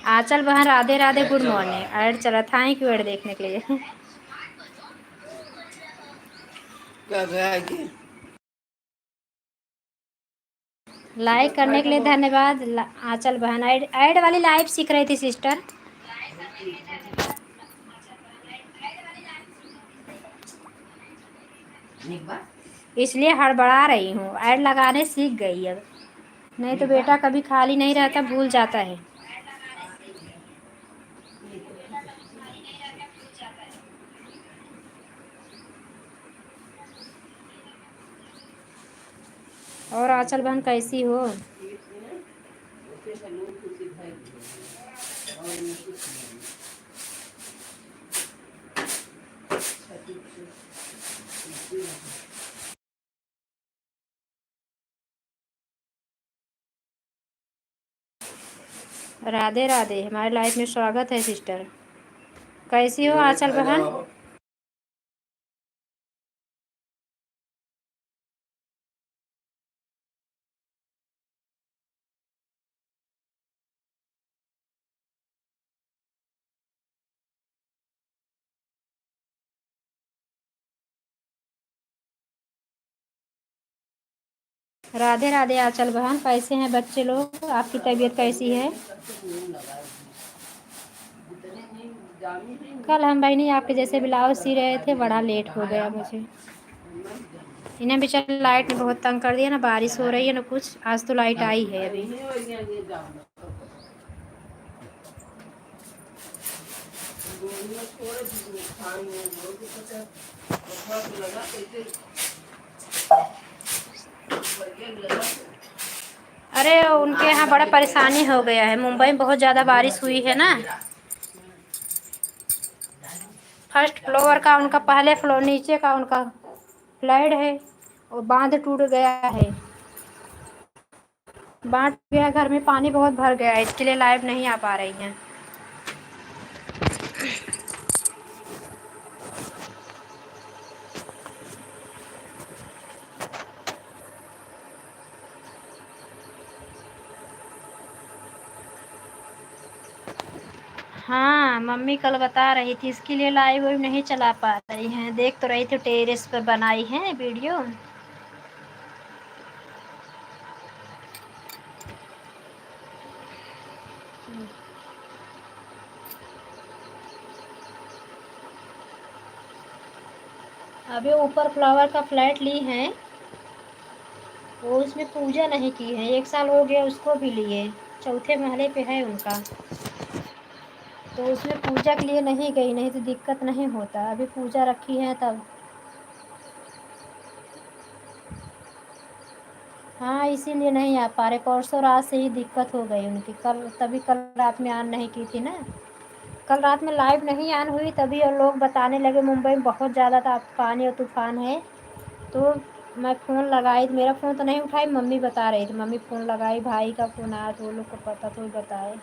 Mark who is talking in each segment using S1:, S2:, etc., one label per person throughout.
S1: आंचल बहन Radhe Radhe, good morning. Add चला था ही क्यों ऐड देखने के लिए। लाइक करने के लिए धन्यवाद। आंचल बहन ऐड ऐड वाली लाइव सीख रही थी सिस्टर। इसलिए हड़बड़ा रही हूँ, ऐड लगाने सीख गई अब। नहीं तो बेटा कभी खाली नहीं रहता, भूल जाता है। और आंचल बहन कैसी हो? राधे राधे, हमारे लाइफ में स्वागत है सिस्टर। कैसी हो आंचल बहन? राधे राधे आंचल बहन, कैसे हैं बच्चे लोग? आपकी तबीयत कैसी है? कल हम बहनी आपके जैसे ब्लाउज सी रहे थे, बड़ा लेट हो गया मुझे। इन्हें बेचारे लाइट ने बहुत तंग कर दिया ना, बारिश हो रही है ना कुछ। आज तो लाइट आई है अभी। अरे उनके यहाँ बड़ा परेशानी हो गया है, मुंबई में बहुत ज़्यादा बारिश हुई है ना। फर्स्ट फ्लोर का उनका, पहले फ्लोर नीचे का उनका फ्लैट है, और बांध टूट गया है। बांध गया, घर में पानी बहुत भर गया है, इसके लिए लाइव नहीं आ पा रही हैं। हाँ मम्मी कल बता रही थी, इसके लिए लाइव वाइव नहीं चला पा रही हैं। देख तो रही थी टेरेस पर बनाई है वीडियो। अभी ऊपर फ्लावर का फ्लैट ली है, वो उसमें पूजा नहीं की है। 1 साल हो गया उसको भी लिए, चौथे महले पे है उनका। तो उसमें पूजा के लिए नहीं गई, नहीं तो दिक्कत नहीं होता। अभी पूजा रखी है तब। हाँ इसीलिए नहीं आ पा रहे। परसों रात से ही दिक्कत हो गई उनकी, कल तभी कल रात में ऑन नहीं की थी ना। कल रात में लाइव नहीं ऑन हुई, तभी और लोग बताने लगे मुंबई में बहुत ज़्यादा था पानी और तूफान है। तो मैं फ़ोन लगाई, मेरा फ़ोन तो नहीं उठाई, मम्मी बता रही थी। मम्मी फ़ोन लगाई, भाई का फ़ोन आया तो वो लोग को पता, तो बताए।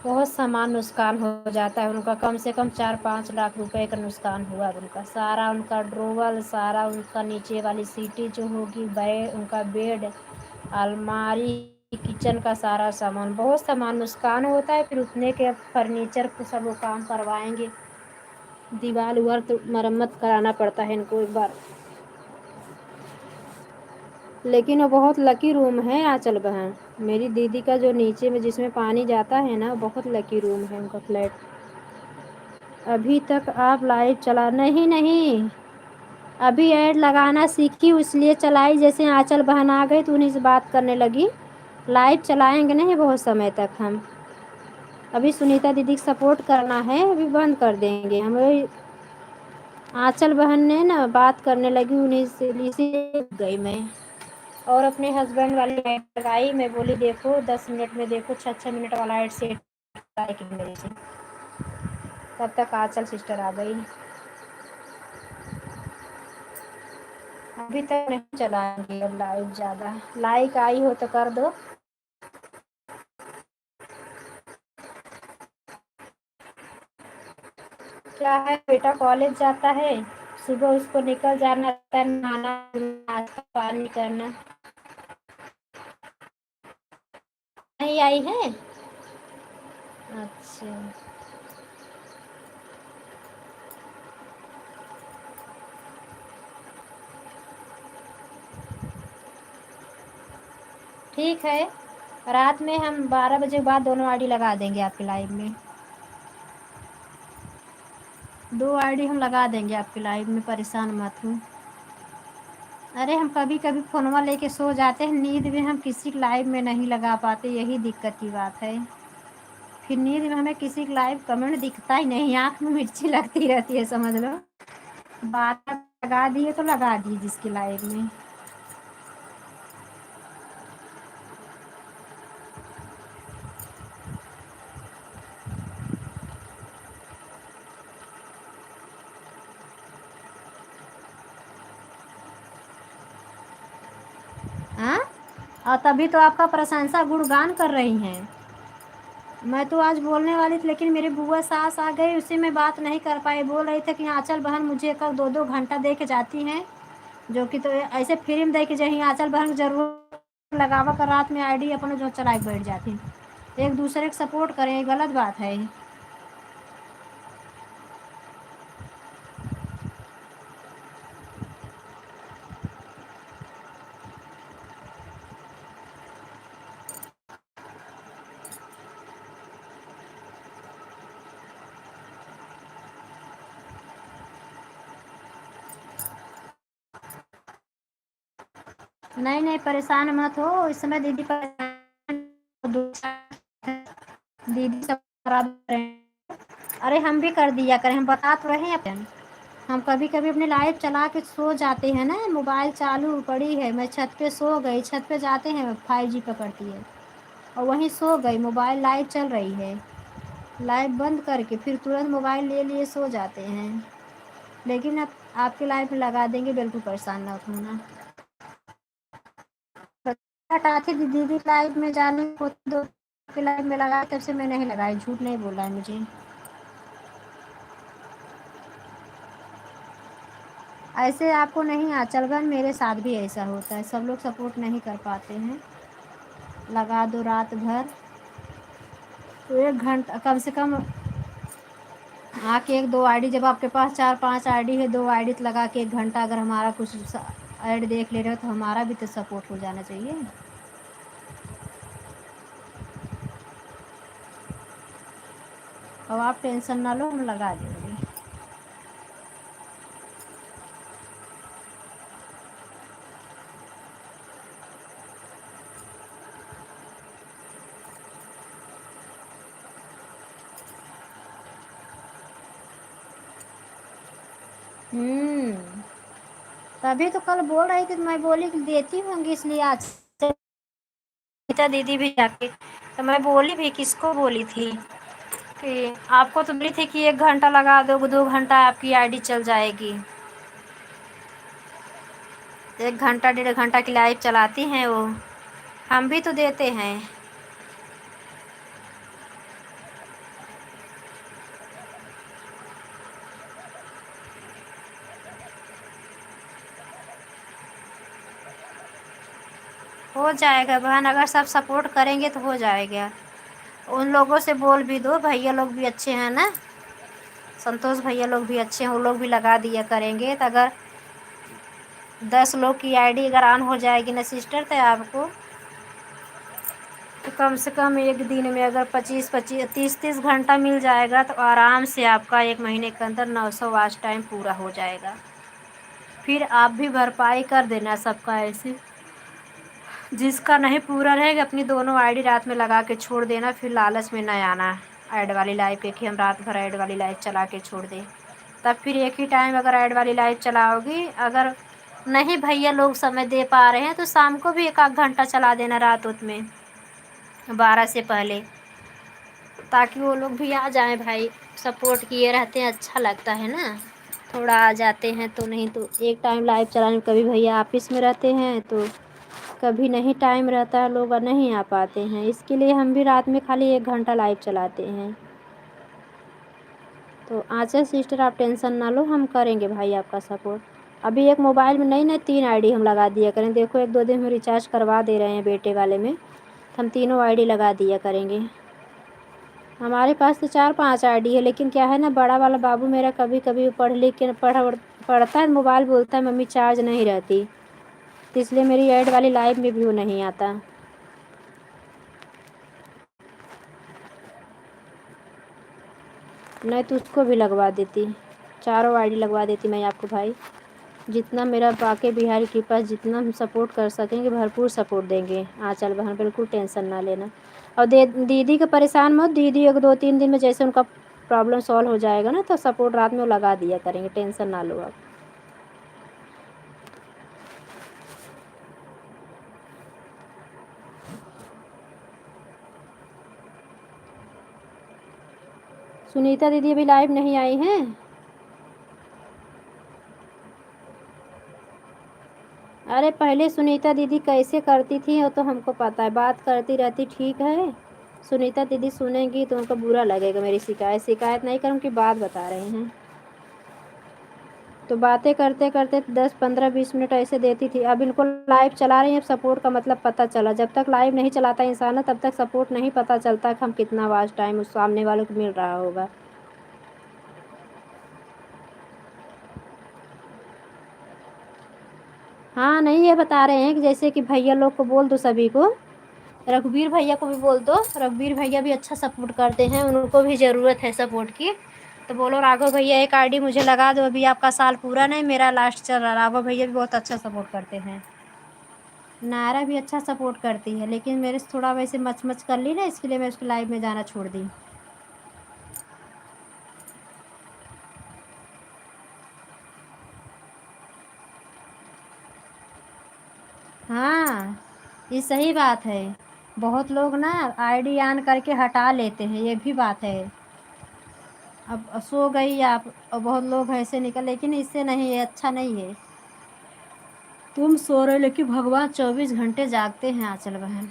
S1: बहुत सामान नुकसान हो जाता है उनका, कम से कम 4-5 लाख रुपए का नुकसान हुआ उनका। सारा उनका ड्रोवल, सारा उनका नीचे वाली सीटें जो होगी, उनका बेड, अलमारी, किचन का सारा सामान, बहुत सामान नुकसान होता है। फिर उतने के फर्नीचर को सब वो काम करवाएंगे, दीवार उवार तो मरम्मत कराना पड़ता है इनको एक बार। लेकिन वो बहुत लकी रूम है आंचल बहन। मेरी दीदी का जो नीचे में जिसमें पानी जाता है ना, बहुत लकी रूम है उनका फ्लैट। अभी तक आप लाइव चला नहीं, अभी ऐड लगाना सीखी इसलिए चलाई। जैसे आंचल बहन आ गई तो उन्हीं से बात करने लगी। लाइव चलाएंगे नहीं बहुत समय तक हम। अभी सुनीता दीदी को सपोर्ट करना है, अभी बंद कर देंगे हम। आंचल बहन ने ना बात करने लगी उन्हीं से, इसीलिए गई मैं। और अपने हस्बैंड वाली ऐड लगाई। मैं बोली देखो 10 मिनट में देखो 6-6 मिनट वाला ऐड सेट मेरे से। तब तक आंचल सिस्टर आ गई। अभी तक नहीं चलाएंगे अब लाइव ज़्यादा। लाइक आई हो तो कर दो। क्या है, बेटा कॉलेज जाता है, सुबह उसको निकल जाना रहता है, नहाना नाश्ता पानी करना। नहीं आई है? अच्छा, ठीक है। रात में हम 12 बजे के बाद दोनों आईडी लगा देंगे आपके लाइव में। 2 आईडी हम लगा देंगे आपके लाइव में, परेशान मत हो। अरे हम कभी कभी फ़ोनवा लेके सो जाते हैं, नींद में हम किसी के लाइव में नहीं लगा पाते, यही दिक्कत की बात है। फिर नींद में हमें किसी का लाइव कमेंट दिखता ही नहीं, आँख में मिर्ची लगती रहती है, समझ लो। बात लगा दिए तो लगा दिए जिसके लाइव में। हाँ, और तभी तो आपका प्रशंसा गुणगान कर रही हैं। मैं तो आज बोलने वाली थी, लेकिन मेरी बुआ सास आ गई, उससे मैं बात नहीं कर पाई। बोल रही थी कि आंचल बहन मुझे कल 2-2 घंटा दे के जाती हैं, जो कि तो ऐसे फिल्म दे के जहीं आंचल बहन जरूर लगावा कर रात में आईडी अपने जो चला के बैठ जाती हैं। एक दूसरे को सपोर्ट करें, ये गलत बात है। नहीं नहीं, परेशान मत हो, इस समय दीदी परेशान, दीदी सब खराब रहे। अरे हम भी कर दिया करें, हम बता तो रहे हैं अपन। हम कभी कभी अपने लाइट चला के सो जाते हैं ना, मोबाइल चालू पड़ी है, मैं छत पे सो गई, छत पे जाते हैं 5G पकड़ती है, और वहीं सो गई, मोबाइल लाइट चल रही है, लाइट बंद करके फिर तुरंत मोबाइल ले लिए सो जाते हैं। लेकिन अब आपके लाइट में लगा देंगे, बिल्कुल परेशान ना होना। हटाती दीदी लाइव में जाने को, दो के लाइव में लगा, तब से मैं नहीं लगाई, झूठ नहीं बोला है मुझे। ऐसे आपको नहीं आंचलगन, मेरे साथ भी ऐसा होता है, सब लोग सपोर्ट नहीं कर पाते हैं। लगा दो रात भर, तो 1 घंटा कम से कम आके 1-2 आईडी, जब आपके पास 4-5 आईडी है, 2 आईडी लगा के 1 घंटा अगर हमारा कुछ ऐड देख ले रहे हो, तो हमारा भी तो सपोर्ट हो जाना चाहिए। अब आप टेंशन ना लो, हम लगा देंगे। तभी तो कल बोल रही थी, तो मैं बोली कि देती होंगी, इसलिए आज रीता दीदी भी जाके, तो मैं बोली भी, किसको बोली थी कि आपको तो बोली थी कि 1 घंटा लगा दो, 2 घंटा आपकी आईडी चल जाएगी। 1 घंटा 1.5 घंटा की लाइव चलाती हैं वो, हम भी तो देते हैं। हो जाएगा बहन, अगर सब सपोर्ट करेंगे तो हो जाएगा। उन लोगों से बोल भी दो, भैया लोग भी अच्छे हैं ना, संतोष भैया लोग भी अच्छे हैं, वो लोग भी लगा दिया करेंगे। तो अगर 10 लोग की आईडी अगर ऑन हो जाएगी ना सिस्टर, तो आपको तो कम से कम एक दिन में अगर 25-25 30-30 घंटा मिल जाएगा, तो आराम से आपका 1 महीने के अंदर 900 वॉच टाइम पूरा हो जाएगा। फिर आप भी भरपाई कर देना सबका ऐसे। जिसका नहीं पूरा रहेगा, अपनी दोनों आईडी रात में लगा के छोड़ देना, फिर लालच में न आना ऐड वाली लाइव पे कि हम रात भर ऐड वाली लाइव चला के छोड़ दें। तब फिर एक ही टाइम अगर ऐड वाली लाइव चलाओगी, अगर नहीं भैया लोग समय दे पा रहे हैं, तो शाम को भी 1-8 घंटा चला देना रात उत में 12 से पहले, ताकि वो लोग भी आ जाएं भाई। सपोर्ट किए रहते हैं, अच्छा लगता है ना, थोड़ा आ जाते हैं। तो नहीं तो एक टाइम लाइव चलाने में, कभी भैया ऑफिस में रहते हैं, तो कभी नहीं टाइम रहता है, लोग नहीं आ पाते हैं, इसके लिए हम भी रात में खाली 1 घंटा लाइव चलाते हैं। तो आंचल सिस्टर आप टेंशन ना लो, हम करेंगे भाई आपका सपोर्ट। अभी एक मोबाइल में नहीं 3 आईडी हम लगा दिया करें, देखो 1-2 दिन में रिचार्ज करवा दे रहे हैं बेटे वाले में, हम तीनों आईडी लगा दिया करेंगे। हमारे पास तो 4-5 आईडी है, लेकिन क्या है ना, बड़ा वाला बाबू मेरा कभी कभी पढ़ लिख के पढ़ता है मोबाइल, बोलता है मम्मी चार्ज नहीं रहती, तो इसलिए मेरी ऐड वाली लाइव में भी वो नहीं आता। नहीं तो उसको भी लगवा देती, चारों आईडी लगवा देती मैं आपको भाई। जितना मेरा बाके बिहारी के पास जितना हम सपोर्ट कर सकेंगे भरपूर सपोर्ट देंगे आंचल बहन, बिल्कुल टेंशन ना लेना। और दीदी का परेशान मत, दीदी अगर 2-3 दिन में जैसे उनका प्रॉब्लम सॉल्व हो जाएगा ना, तो सपोर्ट रात में वो लगा दिया करेंगे, टेंशन ना लो आप। सुनीता दीदी अभी लाइव नहीं आई हैं। अरे पहले सुनीता दीदी कैसे करती थी वो तो हमको पता है, बात करती रहती ठीक है। सुनीता दीदी सुनेंगी तो उनको बुरा लगेगा, मेरी शिकायत नहीं करूँ कि बात बता रहे हैं। तो बातें करते करते 10-15-20 मिनट ऐसे देती थी। अब इनको लाइव चला रही हैं, अब सपोर्ट का मतलब पता चला। जब तक लाइव नहीं चलाता इंसान ना, तब तक सपोर्ट नहीं पता चलता कि हम कितना वाच टाइम उस सामने वालों को मिल रहा होगा। हाँ नहीं, ये बता रहे हैं कि जैसे कि भैया लोग को बोल दो, सभी को, रघुवीर भैया को भी बोल दो, रघुवीर भैया भी अच्छा सपोर्ट करते हैं, उनको भी ज़रूरत है सपोर्ट की। तो बोलो राघव भैया एक आईडी मुझे लगा दो, अभी आपका साल पूरा नहीं, मेरा लास्ट चल रहा। राघव भैया भी बहुत अच्छा सपोर्ट करते हैं। नायरा भी अच्छा सपोर्ट करती है, लेकिन मेरे से थोड़ा वैसे मच मच कर ली ना, इसके लिए मैं उसकी लाइव में जाना छोड़ दी। हाँ, ये सही बात है। बहुत लोग ना आईडी ऑन करके हटा लेते हैं, ये भी बात है। अब सो गई आप, और बहुत लोग ऐसे निकल, लेकिन इससे नहीं है, अच्छा नहीं है। तुम सो रहे हो, लेकिन भगवान 24 घंटे जागते हैं आंचल बहन।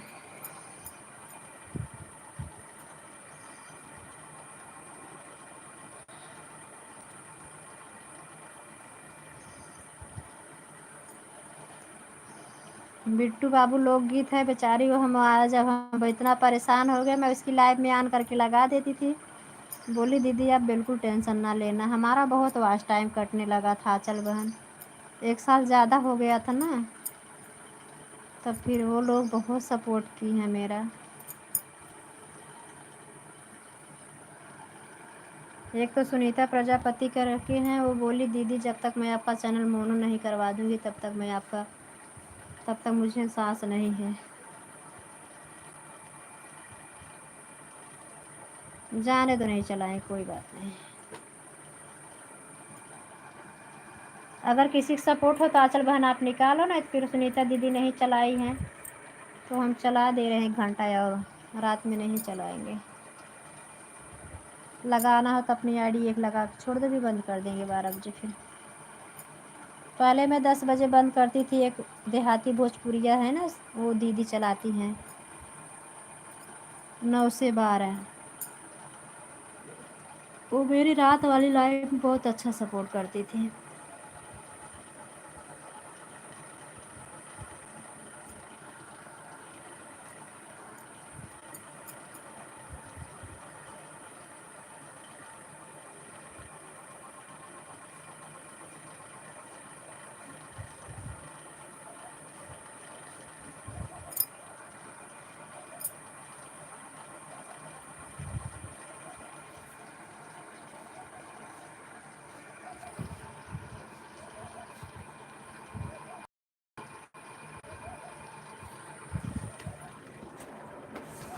S1: बिट्टू बाबू लोकगीत है बेचारी, वो हम आज जब हम इतना परेशान हो गए, मैं उसकी लाइव में ऑन करके लगा देती थी। बोली दीदी आप बिल्कुल टेंशन ना लेना, हमारा बहुत वास्ट टाइम कटने लगा था आंचल बहन, 1 साल ज़्यादा हो गया था ना, तब फिर वो लोग बहुत सपोर्ट की हैं मेरा। एक तो सुनीता प्रजापति कर रखे हैं, वो बोली दीदी जब तक मैं आपका चैनल मोनो नहीं करवा दूँगी तब तक मुझे सांस नहीं है। जाने दो, नहीं चलाएं, कोई बात नहीं। अगर किसी का सपोर्ट हो तो आंचल बहन आप निकालो ना, फिर सुनीता दीदी नहीं चलाई हैं तो हम चला दे रहे हैं 1 घंटा, और रात में नहीं चलाएंगे। लगाना हो तो अपनी आईडी एक लगा के छोड़ दो, भी बंद कर देंगे 12 बजे। फिर पहले मैं 10 बजे बंद करती थी, एक देहाती भोजपुरिया है ना, वो दीदी चलाती हैं 9 से 12। वो मेरी रात वाली लाइफ में बहुत अच्छा सपोर्ट करती थी।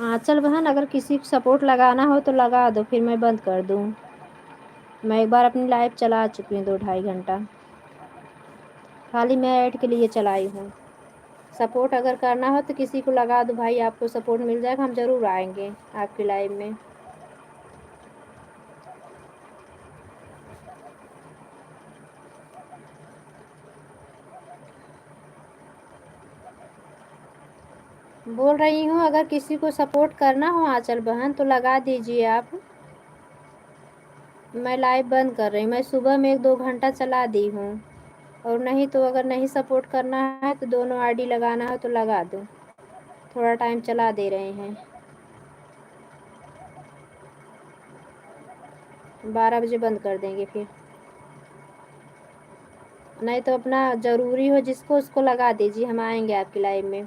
S1: आंचल बहन अगर किसी को सपोर्ट लगाना हो तो लगा दो, फिर मैं बंद कर दूँ। मैं एक बार अपनी लाइफ चला चुकी हूँ 2-2.5 घंटा, खाली मैं ऐड के लिए चलाई हूँ। सपोर्ट अगर करना हो तो किसी को लगा दो भाई, आपको सपोर्ट मिल जाएगा, हम ज़रूर आएंगे आपकी लाइव में। बोल रही हूँ अगर किसी को सपोर्ट करना हो आंचल बहन तो लगा दीजिए आप। मैं लाइव बंद कर रही हूँ, मैं सुबह में 1-2 घंटा चला दी हूँ। और नहीं तो अगर नहीं सपोर्ट करना है तो दोनों आईडी लगाना है तो लगा दो। थोड़ा टाइम चला दे रहे हैं। 12 बजे बंद कर देंगे फिर। नहीं तो अपना ज़रूरी हो जिसको उसको लगा दीजिए, हम आएंगे आपकी लाइव में।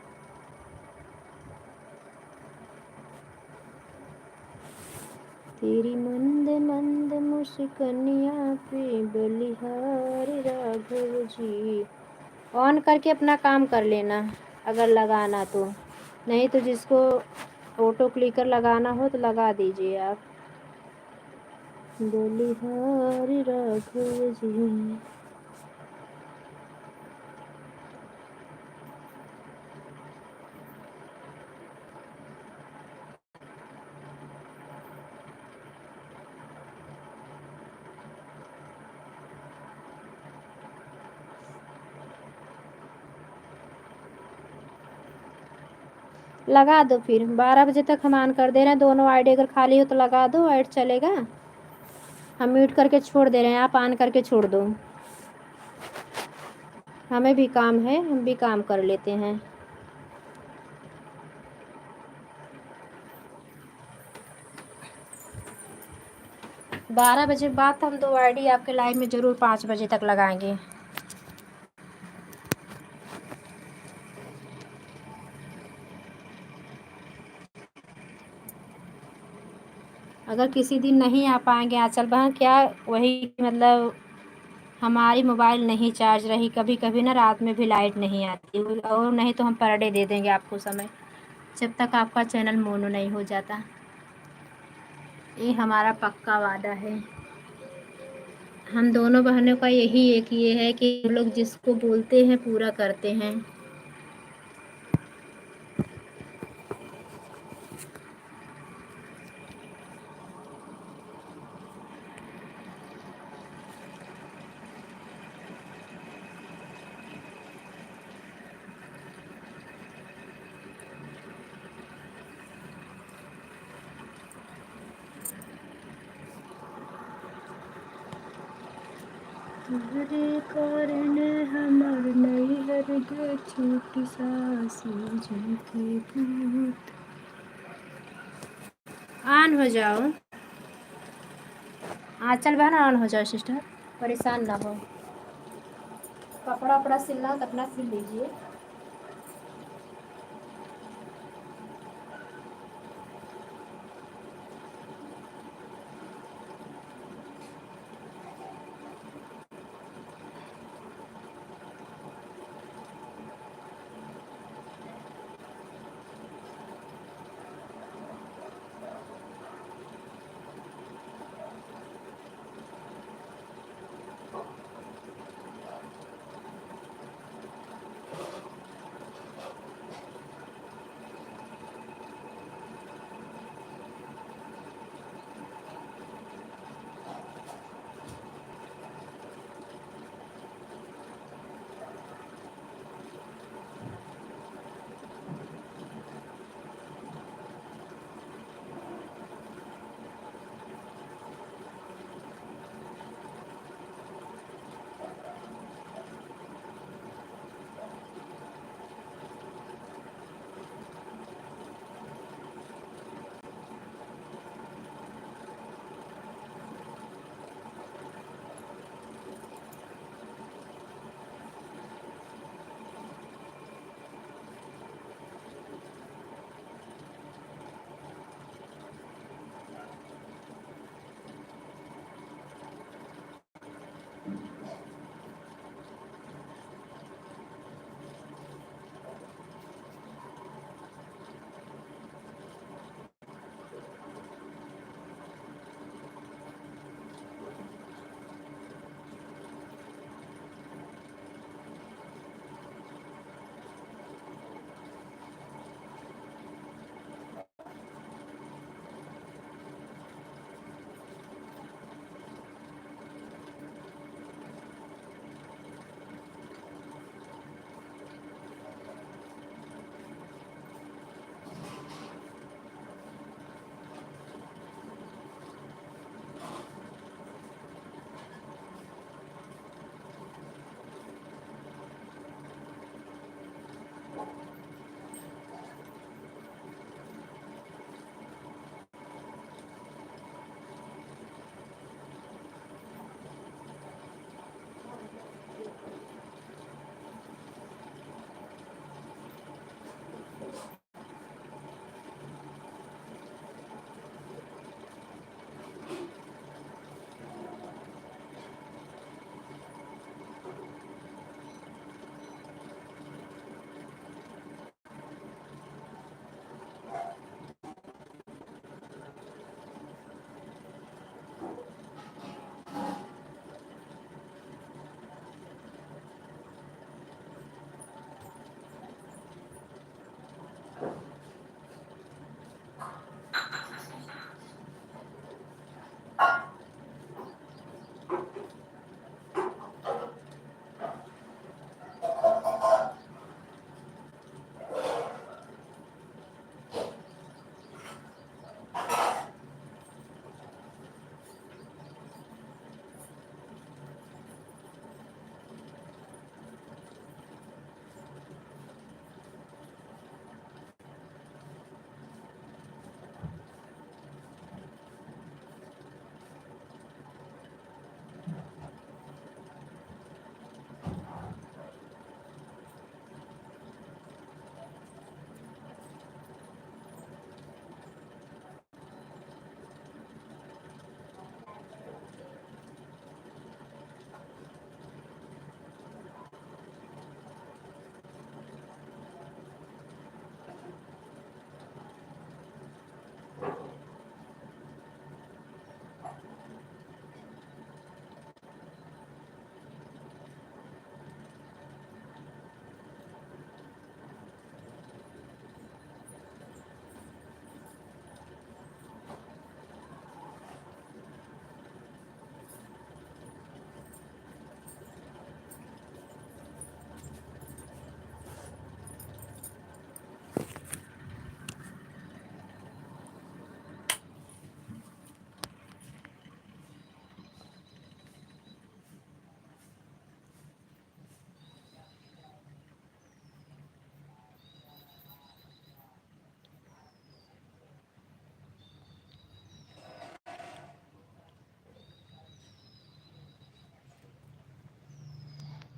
S1: तेरी मंद मंद मुस्कनिया पे बलिहारी राघव जी। ऑन करके अपना काम कर लेना अगर लगाना तो, नहीं तो जिसको ऑटो क्लिकर लगाना हो तो लगा दीजिए आप। बलिहारी राघव जी। लगा दो फिर, 12 बजे तक हम ऑन कर दे रहे हैं। दोनों आईडी अगर खाली हो तो लगा दो, ऐड चलेगा। हम म्यूट करके छोड़ दे रहे हैं, आप ऑन करके छोड़ दो। हमें भी काम है, हम भी काम कर लेते हैं। 12 बजे बाद हम 2 आईडी आपके लाइव में ज़रूर 5 बजे तक लगाएंगे। अगर किसी दिन नहीं आ पाएंगे आंचल बहन, क्या वही मतलब हमारी मोबाइल नहीं चार्ज रही, कभी कभी ना रात में भी लाइट नहीं आती, और नहीं तो हम पर डे दे देंगे आपको समय, जब तक आपका चैनल मोनो नहीं हो जाता। ये हमारा पक्का वादा है। हम दोनों बहनों का यही एक ये है कि हम लोग जिसको बोलते हैं पूरा करते हैं। तुम्हारे कारण हमार नैहर गे छोटी सासू जी के भूत। ऑन हो जाओ आंचल बहन, ऑन हो जाओ सिस्टर, परेशान ना हो। कपड़ा वपड़ा सिलना हो तो अपना सिल लीजिए।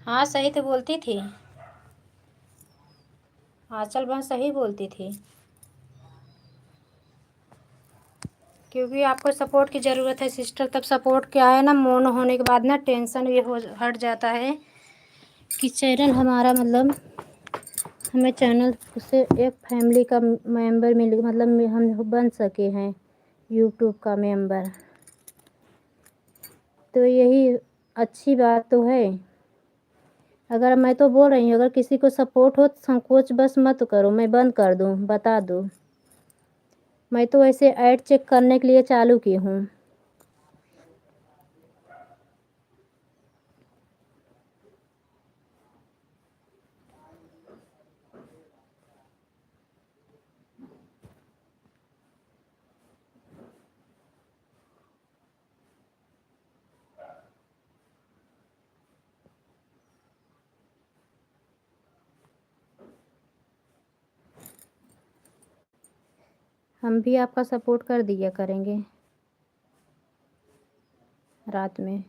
S1: हाँ सही तो बोलती थी। आंचल बहन सही बोलती थी। क्योंकि आपको सपोर्ट की ज़रूरत है सिस्टर, तब सपोर्ट क्या है ना, मोनो होने के बाद ना टेंशन भी हो हट जाता है कि चैनल हमारा मतलब हमें चैनल से एक फैमिली का मेंबर मिल, मतलब हम बन सके हैं यूट्यूब का मेंबर। तो यही अच्छी बात तो है। अगर मैं तो बोल रही हूँ, अगर किसी को सपोर्ट हो तो संकोच बस मत करो, मैं बंद कर दूँ, बता दो। मैं तो ऐसे ऐड चेक करने के लिए चालू की हूँ। हम भी आपका सपोर्ट कर दिया करेंगे रात में।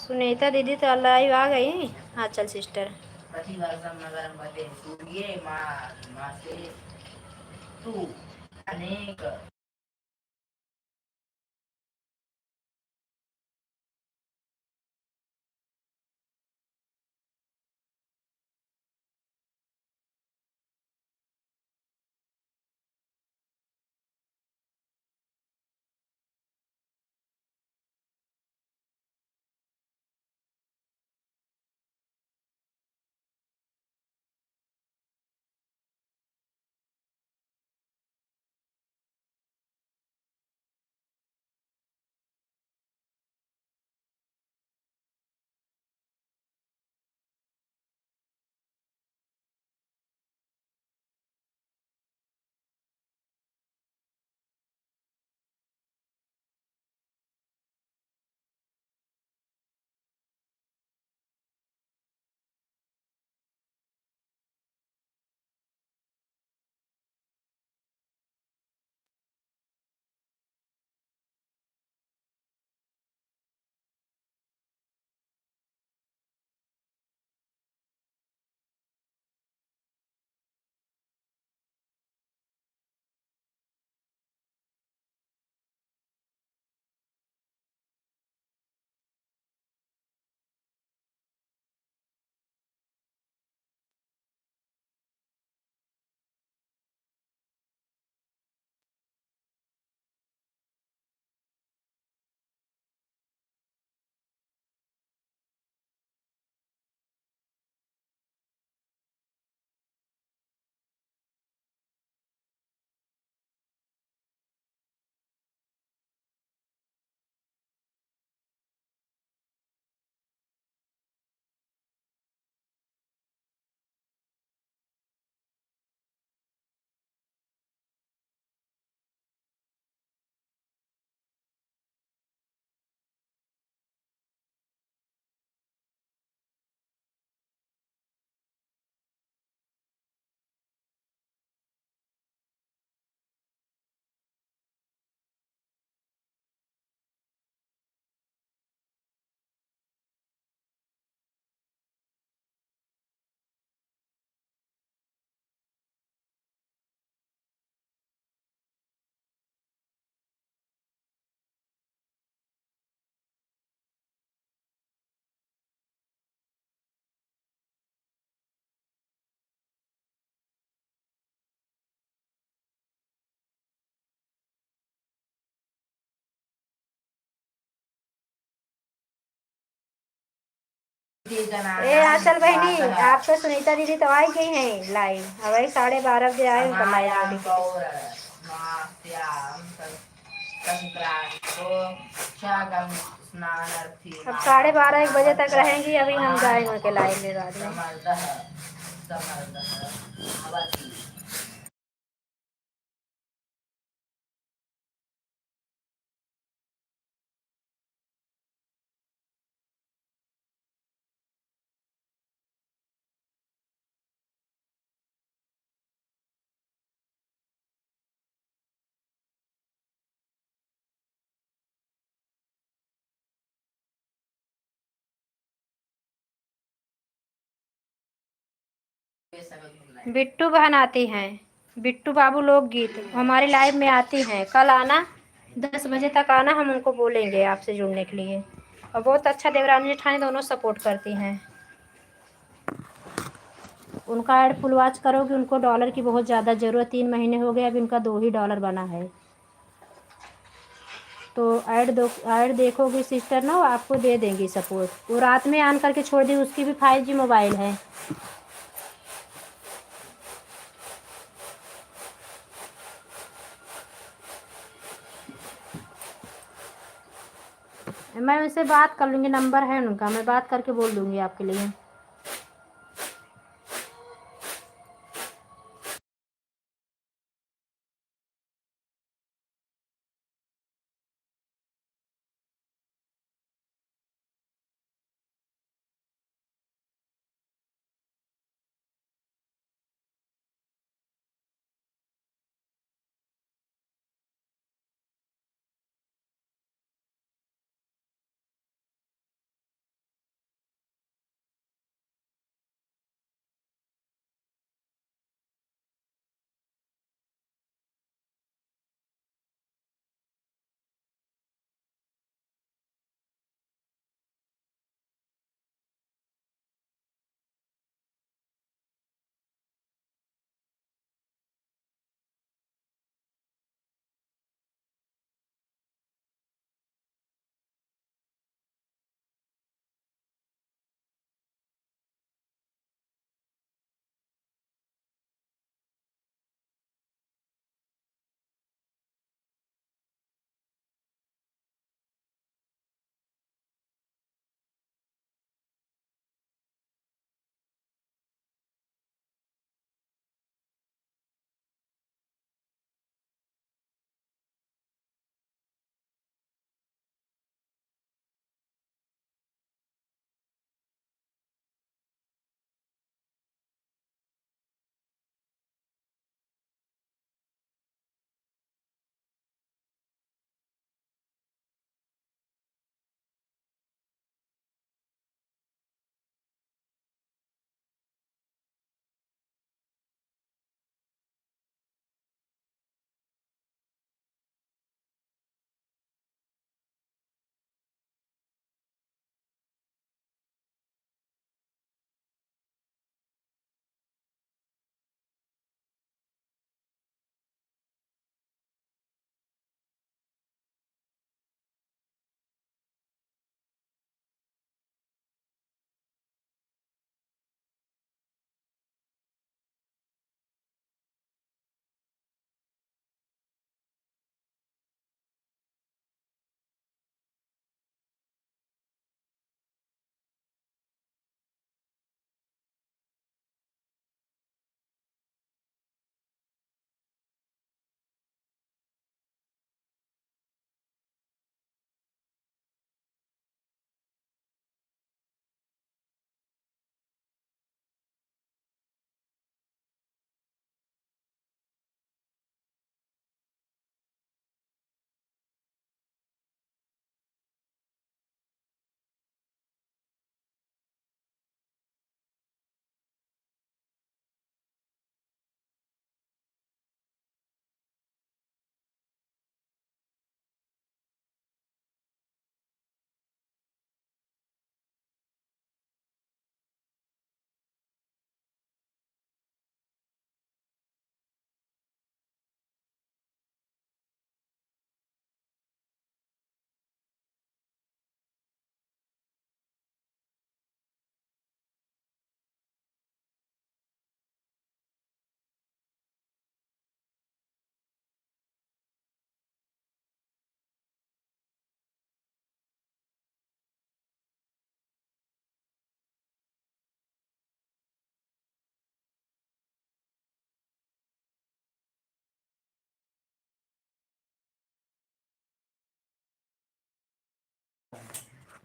S1: सुनीता दीदी तो लाइव आ गई। हाँ चल सिस्टर। ए आंचल बहनी, आप तो सुनीता दीदी तो आई गई हैं लाइव। वही 12:30 बजे आए उनका लाइव। अब 12:30 1 बजे तक रहेंगी। अभी हम जाएंगे उनके लाइव में बाद में। बिट्टू बहन आती हैं, बिट्टू बाबू लोकगीत हमारे लाइव में आती हैं। कल आना 10 बजे तक आना, हम उनको बोलेंगे आपसे जुड़ने के लिए। और बहुत अच्छा देवरानी जेठानी दोनों सपोर्ट करती हैं। उनका ऐड फुल वॉच करोगे, उनको डॉलर की बहुत ज़्यादा ज़रूरत। 3 महीने हो गए, अभी उनका 2 ही डॉलर बना है। तो ऐड देखोगी सिस्टर ना, आपको दे देंगी सपोर्ट। वो रात में ऑन करके छोड़ दी, उसकी भी 5G मोबाइल है। मैं उनसे बात कर लूँगी, नंबर है उनका, मैं बात करके बोल दूँगी आपके लिए।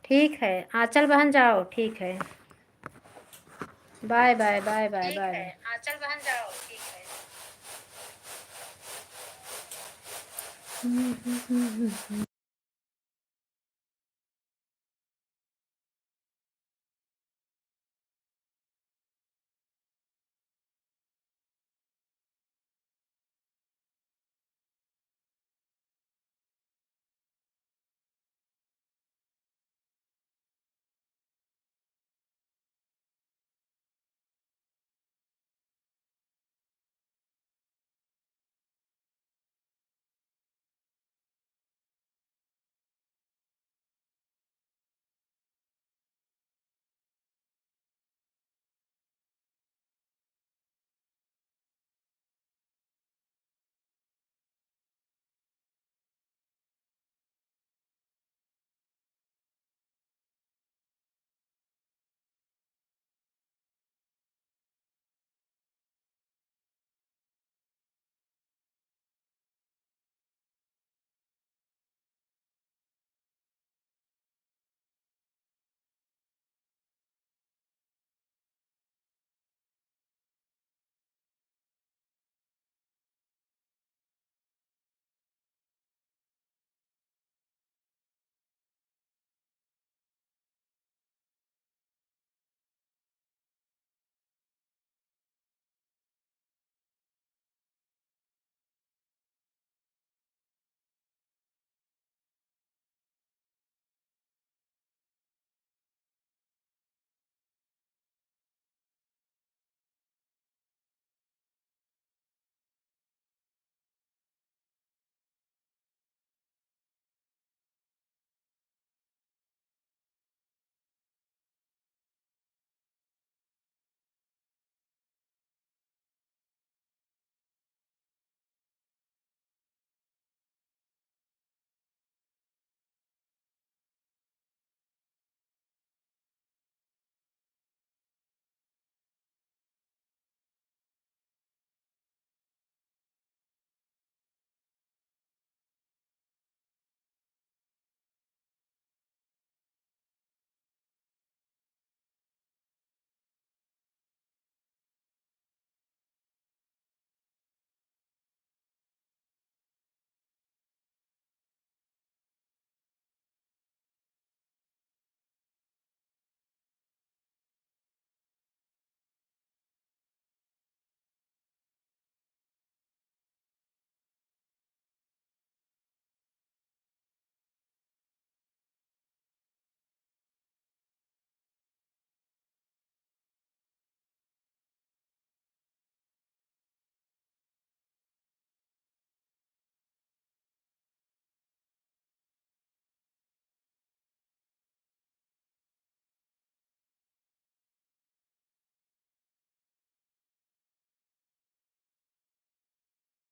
S1: ठीक है आंचल बहन जाओ, ठीक है। Bye bye bye bye bye bye.
S2: Anchal बहन जाओ, ठीक है।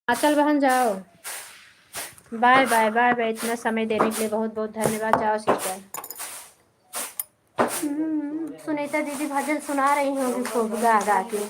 S1: आंचल बहन जाओ। Bye bye bye bye. इतना समय देने के लिए बहुत बहुत धन्यवाद। जाओ सिस्टर। सुनीता दीदी भजन सुना रही होंगी खूब गा गा के।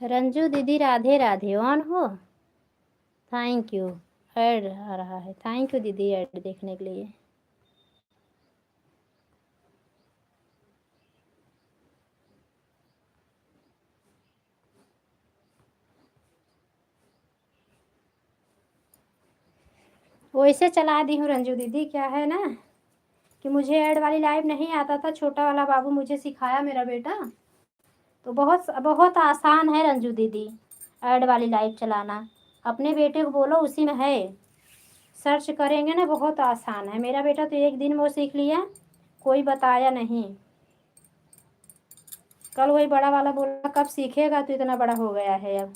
S1: रंजू दीदी राधे राधे, ऑन हो। Thank you. ऐड आ रहा है, थैंक यू दीदी ऐड देखने के लिए। वैसे चला दी हूँ रंजू दीदी, क्या है ना कि मुझे ऐड वाली लाइव नहीं आता था, छोटा वाला बाबू मुझे सिखाया मेरा बेटा, तो बहुत बहुत आसान है रंजू दीदी ऐड वाली लाइव चलाना। अपने बेटे को बोलो उसी में है, सर्च करेंगे ना, बहुत आसान है। मेरा बेटा तो एक दिन में वो सीख लिया, कोई बताया नहीं। कल वही बड़ा वाला बोला कब सीखेगा, तो इतना बड़ा हो गया है अब।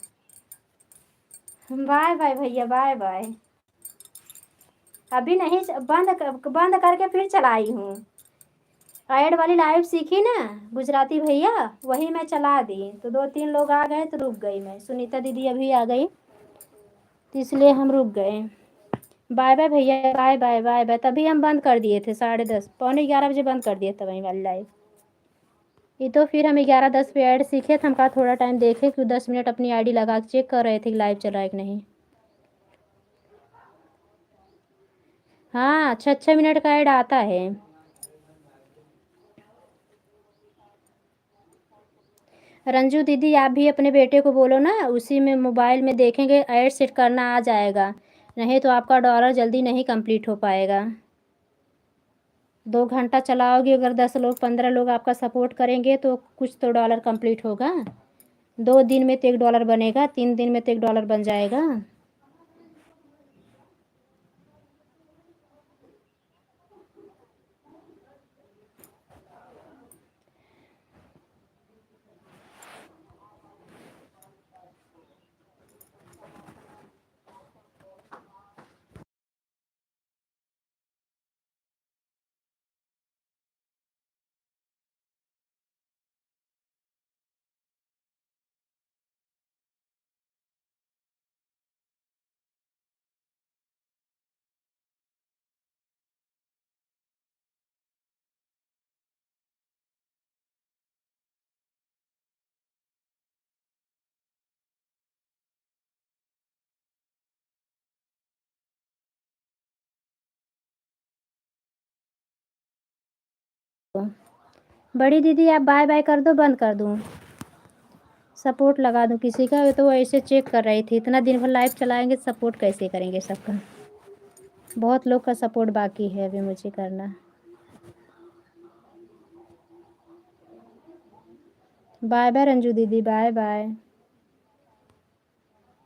S1: बाय बाय भैया, बाय बाय। अभी नहीं, बंद करके फिर चलाई हूँ। ऐड वाली लाइव सीखी ना गुजराती भैया, वही मैं चला दी, तो 2-3 लोग आ गए तो रुक गई मैं। सुनीता दीदी अभी आ गई तो इसलिए हम रुक गए। बाय बाय भैया, बाय बाय बाय बाय। तभी हम बंद कर दिए थे, 10:30 11 बजे बंद कर दिए थे वही वाली लाइव। ये तो फिर हम 11:10 पे ऐड सीखे थे, हम कहा थोड़ा टाइम देखे, कि 10 मिनट अपनी आईडी लगा के चेक कर रहे थे कि लाइव चल रहा है कि नहीं। हाँ, 6-6 मिनट का ऐड आता है। रंजू दीदी आप भी अपने बेटे को बोलो ना, उसी में मोबाइल में देखेंगे, ऐड सेट करना आ जाएगा, नहीं तो आपका डॉलर जल्दी नहीं कंप्लीट हो पाएगा। 2 घंटा चलाओगे, अगर 10 लोग 15 लोग आपका सपोर्ट करेंगे तो कुछ तो डॉलर कंप्लीट होगा। 2 दिन में तो $1 बनेगा, 3 दिन में तो $1 बन जाएगा। बड़ी दीदी आप बाय बाय कर दो, बंद कर दूँ, सपोर्ट लगा दूँ किसी का। तो वो ऐसे चेक कर रही थी, इतना दिन भर लाइव चलाएंगे सपोर्ट कैसे करेंगे सबका। बहुत लोग का सपोर्ट बाकी है अभी मुझे करना। बाय बाय रंजू दीदी, बाय बाय।